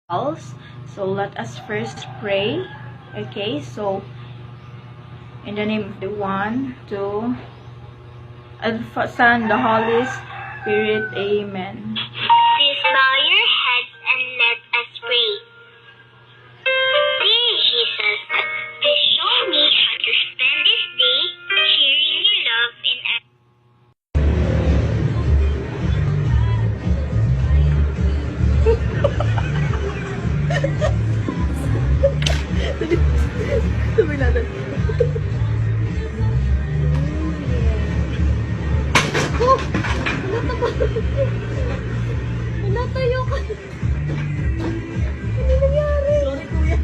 else. So let us first pray. Okay, so in the name of the One, Two, and Son, the Holy Spirit. Amen. Please bow your heads and let us pray. Dear Jesus, please show me how to spend this day sharing your love in Sabi natin. Oh! Natayo ka. Ano nangyari? Sorry, kuya.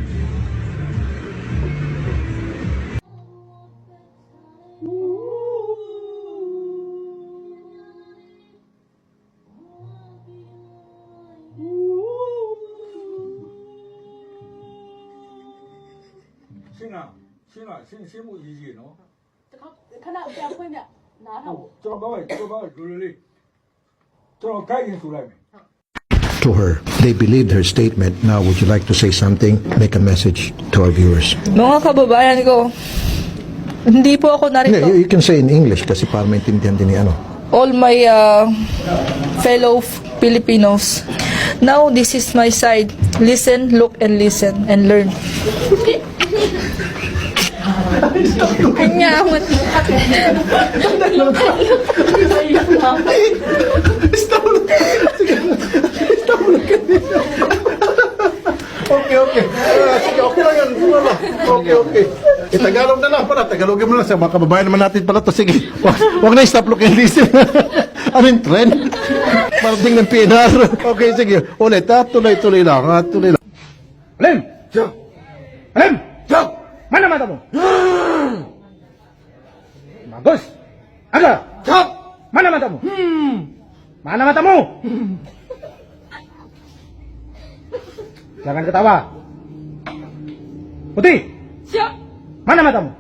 신무 이지 너. ခဏပြန်ဖွင့်ပြနားထောင် 저거 봐, 놀리. 저 가긴 소라미. To her. They believed her statement. Now, would you like to say something? Make a message to our viewers. Mga kababayan ko, hindi po ako narito. Yeah, you can say in English kasi para maintindihan din ni ano. All my fellow Filipinos, now this is my side. Listen, look, and listen, and learn. Hanyaman. Okay. Sige, okay lang yan. Okay. Tagalog na lang para. Tagalogin mo lang sa mga kababayan naman natin pala to. Sige, wag na stop, look and listen. Ano yung trend? Parating ng PNR. Okay, sige. Ulit ha. Tuloy lang. Alim! Jog! Mana mata mo? Bagus! Aga! Jog! Mana mata mo? Mana mata mo? Jangan ketawa. Putih! Siap! Mana matamu?